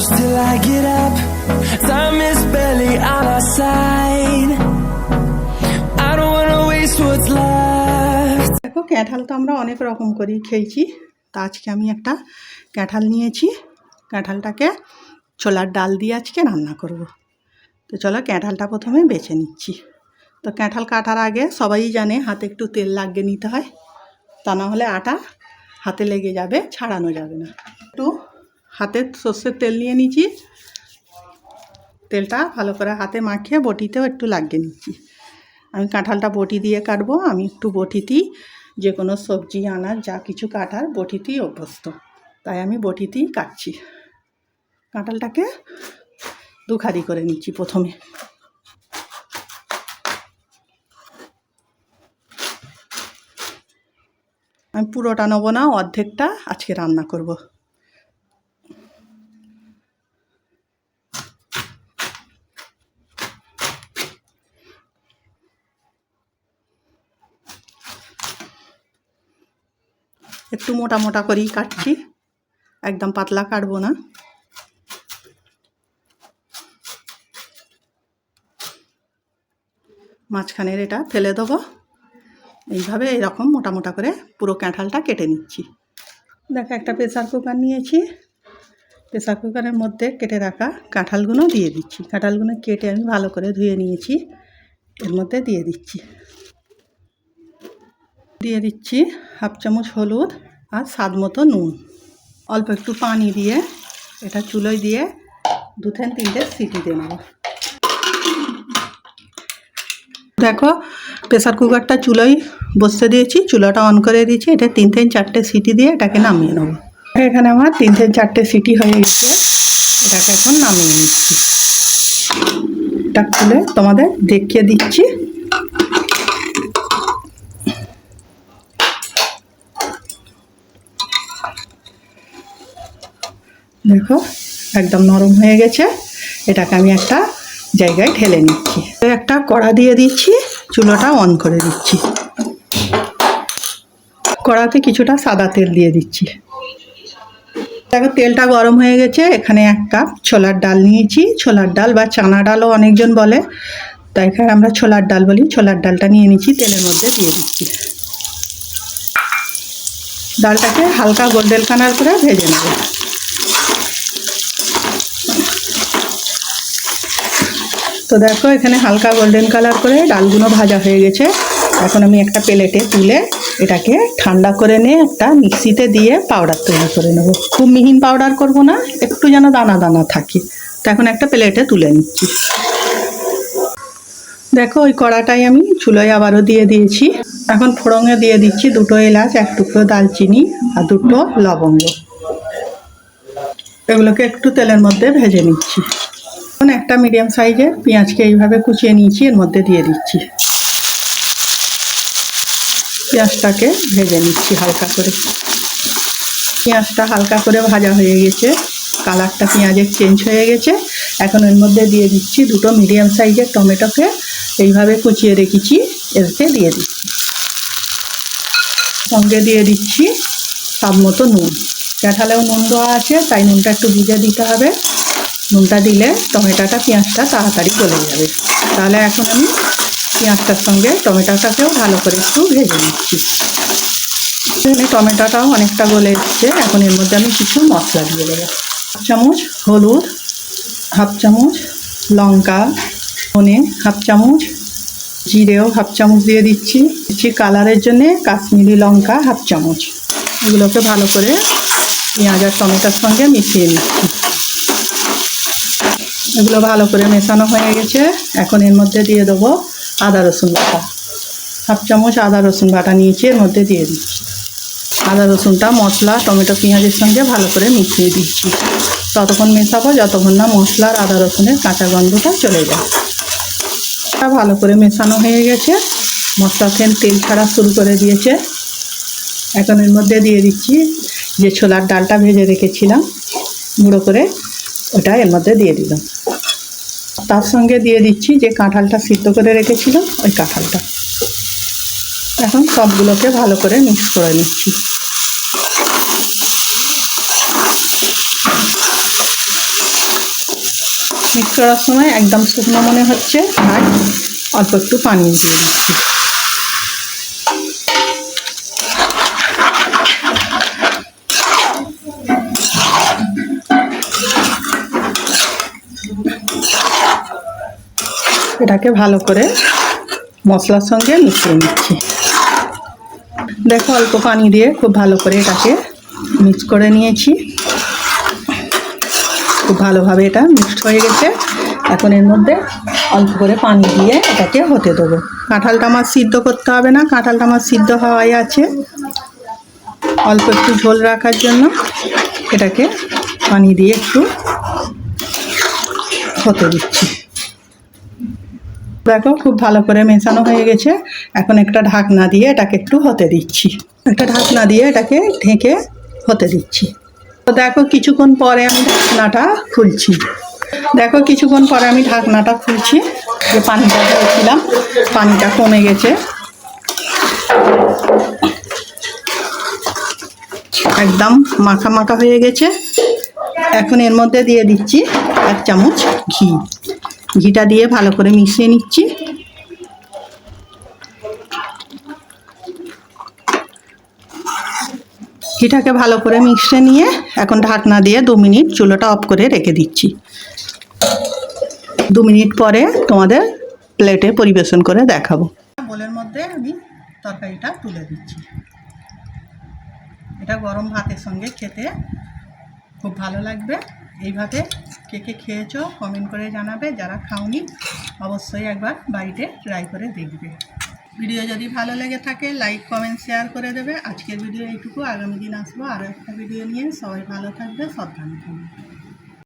close till I get up. Time is barely on our side. I don't wanna waste what's left. দেখো কাঁঠাল তো আমরা অনেক রকম করি খেয়েছি, তা আজকে আমি একটা কাঁঠাল নিয়েছি। কাঁঠালটাকে ছোলার ডাল দিয়ে আজকে রান্না করব। তো চলো কাঁঠালটা প্রথমে বেছে নিচ্ছি। তো কাঁঠাল কাটার আগে সবাই জানে হাতে একটু তেল লাগিয়ে নিতে হয়, তা না হলে আটা হাতে লেগে যাবে, ছাড়ানো যাবে না। একটু হাতে সর্ষের তেল নিয়ে নিচ্ছি, তেলটা ভালো করে হাতে মাখিয়ে বটিতেও একটু লাগিয়ে নিচ্ছি। আমি কাঁঠালটা বটি দিয়ে কাটবো। আমি একটু বটিতেই যে কোনো সবজি আনাজ যা কিছু কাটার বটিতেই অভ্যস্ত, তাই আমি বটিতেই কাটছি। কাঁঠালটাকে দুখারি করে নিচ্ছি প্রথমে। আমি পুরোটা নেবো না, অর্ধেকটা আজকে রান্না করব। একটু মোটা মোটা করেই কাটছি, একদম পাতলা কাটবো না। মাঝখানের এটা ফেলে দেবো। এইভাবে এরকম মোটা মোটা করে পুরো কাঁঠালটা কেটে নিচ্ছি। দেখো একটা প্রেসার কুকার নিয়েছি, প্রেসার কুকারের মধ্যে কেটে রাখা কাঁঠালগুলো দিয়ে দিচ্ছি। কাঁঠালগুলো কেটে আমি ভালো করে ধুয়ে নিয়েছি, এর মধ্যে দিয়ে দিচ্ছি। দিয়ে দিচ্ছি হাফ চামচ হলুদ আর স্বাদ মতো নুন। অল্প একটু পানি দিয়ে এটা চুলোয় দিয়ে 2-3 সিটি দিয়ে নেব। দেখো প্রেসার কুকারটা চুলোয় বসতে দিয়েছি, চুলাটা অন করে দিয়েছি। এটা 3-4 সিটি দিয়ে এটাকে নামিয়ে নেব। এখানে আমার 3-4 সিটি হয়ে গেছে, এটাকে এখন নামিয়ে নিচ্ছি। এটা খুলে তোমাদের দেখিয়ে দিচ্ছি। দেখো একদম নরম হয়ে গেছে। এটাকে আমি একটা জায়গায় ঢেলে নিচ্ছি। একটা কড়া দিয়ে দিচ্ছি, চুলোটা অন করে দিচ্ছি। কড়াতে কিছুটা সাদা তেল দিয়ে দিচ্ছি। দেখো তেলটা গরম হয়ে গেছে। এখানে 1 কাপ ছোলার ডাল নিয়েছি। ছোলার ডাল বা চানা ডালও অনেকজন বলে, তাই এখানে আমরা ছোলার ডাল বলি। ছোলার ডালটা নিয়ে নিচ্ছি, তেলের মধ্যে দিয়ে দিচ্ছি। ডালটাকে হালকা গোল্ডেন কালার করে ভেজে নেব। তো দেখো এখানে হালকা গোল্ডেন কালার করে ডালগুলো ভাজা হয়ে গেছে। এখন আমি একটা প্লেটে তুলে এটাকে ঠান্ডা করে নিয়ে একটা মিক্সিতে দিয়ে পাউডার তৈরি করে নেব। খুব মিহিন পাউডার করব না, একটু যেন দানা দানা থাকে। তো এখন একটা প্লেটে তুলে নিচ্ছি। দেখো ওই কড়াটাই আমি চুলোয় আবারও দিয়ে দিয়েছি। এখন ফোড়নে দিয়ে দিচ্ছি 2 এলাচ, 1 টুকরো দালচিনি আর 2 লবঙ্গ। এগুলোকে একটু তেলের মধ্যে ভেজে নিচ্ছি। এখন একটা মিডিয়াম সাইজের পেঁয়াজকে এইভাবে কুচিয়ে নিয়েছি, এর মধ্যে দিয়ে দিচ্ছি। পেঁয়াজটাকে ভেজে নিচ্ছি হালকা করে। পেঁয়াজটা হালকা করে ভাজা হয়ে গেছে, কালারটা পেঁয়াজের চেঞ্জ হয়ে গেছে। এখন এর মধ্যে দিয়ে দিচ্ছি 2 মিডিয়াম সাইজের টমেটোকে এইভাবে কুচিয়ে রেখেছি, এতে দিয়ে দিচ্ছি। সঙ্গে দিয়ে দিচ্ছি স্বাদ মতো নুন। কাঁঠালেও নুন দেওয়া আছে, তাই নুনটা একটু ভিজে দিতে হবে। নুনটা দিলে টমেটোটা পেঁয়াজটা তাড়াতাড়ি গলে যাবে। তাহলে এখন আমি পেঁয়াজটার সঙ্গে টমেটোটাকেও ভালো করে একটু ভেজে নিচ্ছি। এখানে টমেটোটাও অনেকটা গলে এসছে। এখন এর মধ্যে আমি কিছু মশলা দিয়ে দেবো। 1 চামচ হলুদ, 1/2 চামচ লঙ্কা, ধনে 1/2 চামচ, জিরেও 1/2 চামচ দিয়ে দিচ্ছি। কালারের জন্যে কাশ্মীরি লঙ্কা 1/2 চামচ। এগুলোকে ভালো করে পেঁয়াজ আর টমেটোর সঙ্গে মিশিয়ে নিচ্ছি। এগুলো ভালো করে মেশানো হয়ে গেছে। এখন এর মধ্যে দিয়ে দেবো আদা রসুন বাটা। 1/2 চামচ আদা রসুন বাটা নিয়েছি, এর মধ্যে দিয়ে দিচ্ছি। আদা রসুনটা মশলা টমেটো পেঁয়াজের সঙ্গে ভালো করে মিশিয়ে দিচ্ছি। ততক্ষণ মেশাবো যতক্ষণ না মশলার আদা রসুনের কাঁচা গন্ধটা চলে যায়। ভালো করে মেশানো হয়ে গেছে, মশলা থেকে তেল ছাড়া শুরু করে দিয়েছে। এখন এর মধ্যে দিয়ে দিচ্ছি যে ছোলার ডালটা ভেজে রেখেছিলাম গুঁড়ো করে, ওটা এর মধ্যে দিয়ে দিলাম। তার সঙ্গে দিয়ে দিচ্ছি যে কাঁঠালটা সিদ্ধ করে রেখেছিলাম, ওই কাঁঠালটা। এখন সবগুলোকে ভালো করে মিক্স করে নিচ্ছি। করার সময় একদম শুকনো মনে হচ্ছে, আর অল্প একটু পানি দিয়ে দিচ্ছি। এটাকে ভালো করে মশলার সঙ্গে মিশিয়ে নিচ্ছি। দেখো অল্প পানি দিয়ে খুব ভালো করে এটাকে মিক্স করে নিয়েছি। খুব ভালোভাবে এটা মিক্সড হয়ে গেছে। এখন এর মধ্যে অল্প করে পানি দিয়ে এটাকে হতে দেবো। কাঁঠালটা আমার সিদ্ধ করতে হবে না, কাঁঠালটা আমার সিদ্ধ হওয়াই আছে। অল্প একটু ঝোল রাখার জন্য এটাকে পানি দিয়ে একটু হতে দিচ্ছি। দেখো খুব ভালো করে মেশানো হয়ে গেছে। এখন একটা ঢাকনা দিয়ে এটাকে একটু হতে দিচ্ছি। একটা ঢাকনা দিয়ে এটাকে ঢেকে হতে দিচ্ছি। তো দেখো কিছুক্ষণ পরে আমি ঢাকনাটা খুলছি। দেখো কিছুক্ষণ পরে আমি ঢাকনাটা খুলছি। যে পানিটা দিয়েছিলাম পানিটা কমে গেছে, একদম মাখা মাখা হয়ে গেছে। এখন এর মধ্যে দিয়ে দিচ্ছি 1 চামচ ঘি। ঘিটা দিয়ে ভালো করে মিশিয়ে নিচ্ছি। ঘিটাকে ভালো করে মিশিয়ে নিয়ে এখন ঢাকনা দিয়ে 2 মিনিট চুলোটা অফ করে রেখে দিচ্ছি। 2 মিনিট পরে তোমাদের প্লেটে পরিবেশন করে দেখাবো। বোলের মধ্যে আমি তরকারিটা তুলে দিচ্ছি। এটা গরম ভাতের সঙ্গে খেতে খুব ভালো লাগবে। এইভাবে কে কে খেয়েছো কমেন্ট করে জানাবে। যারা খাওনি অবশ্যই একবার বাড়িতে ট্রাই করে দেখবে। ভিডিও যদি ভালো লেগে থাকে লাইক কমেন্ট শেয়ার করে দেবে। আজকের ভিডিও এইটুকু। আগামী দিন আসবো আরও একটা ভিডিও নিয়ে। সবাই ভালো থাকবে, সাবধানে থাকবে।